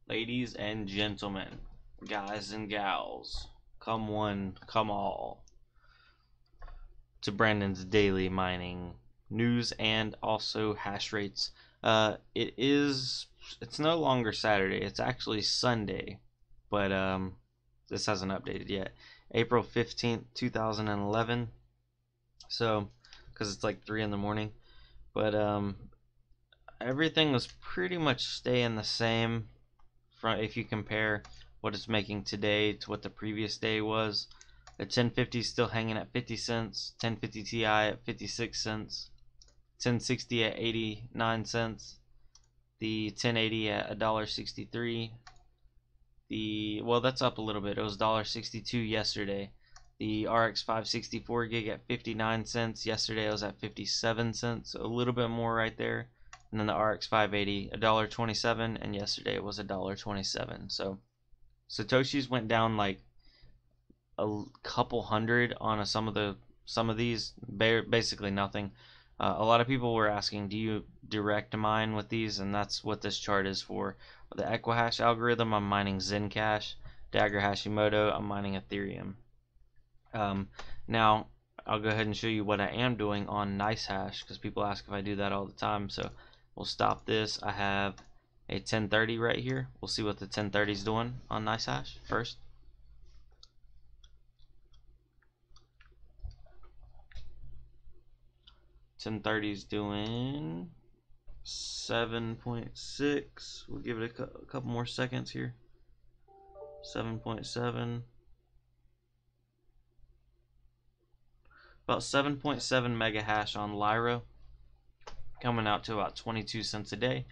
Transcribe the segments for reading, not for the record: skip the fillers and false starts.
Ladies and gentlemen, guys and gals, come one, come all, to Brandon's daily mining news and also hash rates. It's no longer Saturday, it's actually Sunday, but this hasn't updated yet. April 15th, 2011. So, because it's like 3 in the morning, but everything was pretty much staying the same if you compare what it's making today to what the previous day was. The 1050 is still hanging at 50 cents, 1050 Ti at 56 cents, 1060 at 89 cents, the 1080 at $1.63. Well, that's up a little bit. It was $1.62 yesterday. The RX 564 gig at 59 cents. Yesterday it was at 57 cents. A little bit more right there. And then the RX 580, $1.27, and yesterday it was $1.27. So Satoshis went down like a couple hundred on some of these, basically nothing. A lot of people were asking, do you direct mine with these? And that's what this chart is for. The Equihash algorithm, I'm mining Zencash. Dagger Hashimoto, I'm mining Ethereum. Now I'll go ahead and show you what I am doing on NiceHash, because people ask if I do that all the time. So we'll stop this. I have a 1030 right here. We'll see what the 1030 is doing on NiceHash first. $10.30 is doing 7.6. We'll give it a couple more seconds here. 7.7. About 7.7 mega hash on Lyra, coming out to about 22 cents a day.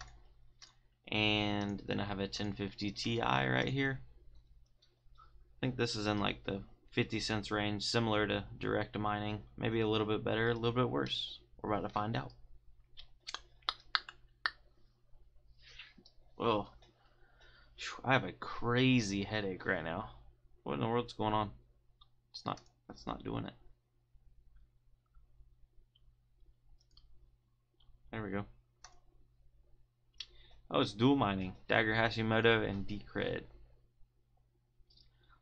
And then I have a 1050 Ti right here. I think this is in like the 50 cents range, similar to direct mining, maybe a little bit better, a little bit worse. We're about to find out. Oh, I have a crazy headache right now. What in the world's going on? That's not doing it. There we go. Oh, it's dual mining. Dagger Hashimoto and Decred.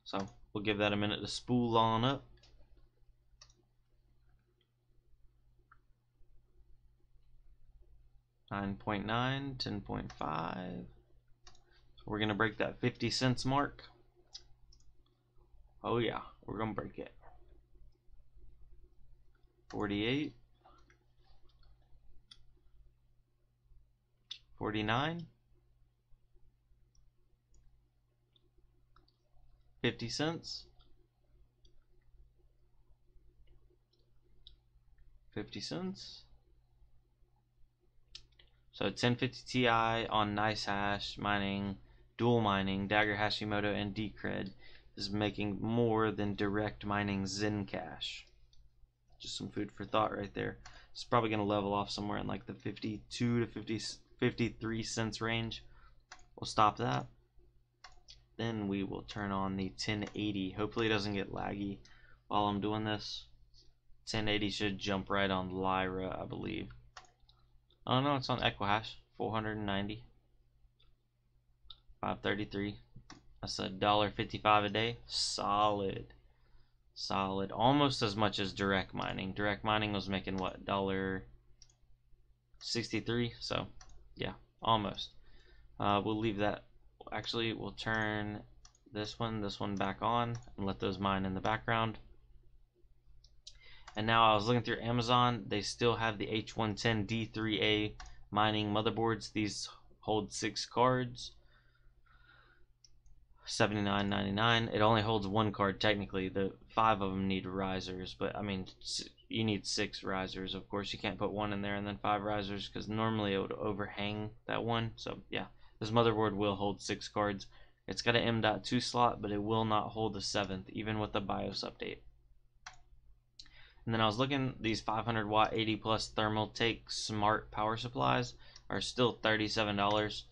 So we'll give that a minute to spool on up. $9.9, 10.5. We're gonna break that 50 cents mark. Oh yeah, we're gonna break it. 48. 49. 50 cents. 50 cents. So 1050 Ti on NiceHash mining, dual mining, Dagger Hashimoto, and Decred is making more than direct mining Zencash. Just some food for thought right there. It's probably going to level off somewhere in like the 52 to 53 cents range. We'll stop that. Then we will turn on the 1080. Hopefully it doesn't get laggy while I'm doing this. 1080 should jump right on Lyra, I believe. Oh no, it's on Equihash. 490. 533. That's $1.55 a day. Solid. Solid. Almost as much as direct mining. Direct mining was making what? $1.63. So yeah, almost. We'll leave that. Actually, we'll turn this one back on and let those mine in the background. And now I was looking through Amazon. They still have the H110 D3A mining motherboards. These hold 6 cards. $79.99. It only holds 1 card technically. The 5 of them need risers, but I mean, you need 6 risers. Of course, you can't put 1 in there and then 5 risers, because normally it would overhang that one. So yeah, this motherboard will hold 6 cards. It's got an M.2 slot, but it will not hold the 7th, even with the BIOS update. And then I was looking, these 500 watt 80 plus thermal take smart power supplies are still $37.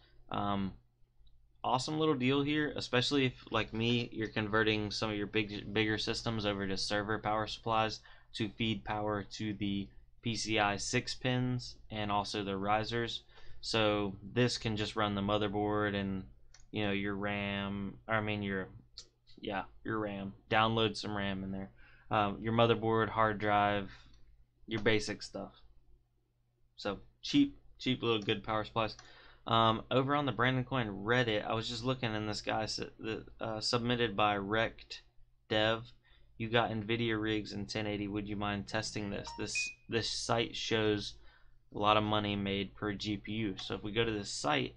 Awesome little deal here, especially if, like me, you're converting some of your bigger systems over to server power supplies to feed power to the PCI 6 pins and also the risers. So this can just run the motherboard and you know, your RAM, or I mean your RAM. Download some RAM in there. Your motherboard, hard drive, your basic stuff. So cheap little good power supplies. Over on the Brandoncoin Reddit, I was just looking, and this guy submitted by Rect Dev. You got NVIDIA rigs in 1080. Would you mind testing this? This site shows a lot of money made per GPU. So if we go to this site,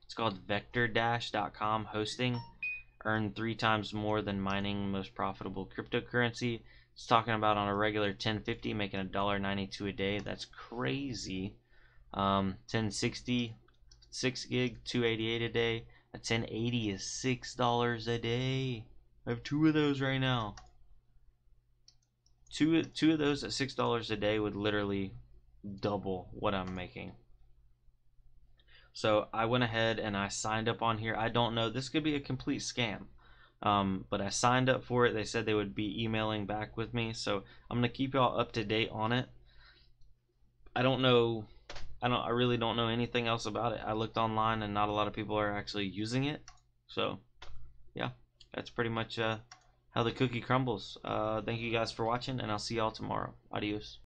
it's called vectordash.com hosting. Earn 3 times more than mining most profitable cryptocurrency. It's talking about on a regular 1050 making $1.92 a day. That's crazy. 1060, 6 gig, 288 a day. A 1080 is $6 a day. I have 2 of those right now. Two of those at $6 a day would literally double what I'm making. So I went ahead and I signed up on here. I don't know, this could be a complete scam. But I signed up for it. They said they would be emailing back with me, so I'm gonna keep y'all up to date on it. I really don't know anything else about it. I looked online and not a lot of people are actually using it. So yeah, that's pretty much how the cookie crumbles. Thank you guys for watching, and I'll see y'all tomorrow. Adios.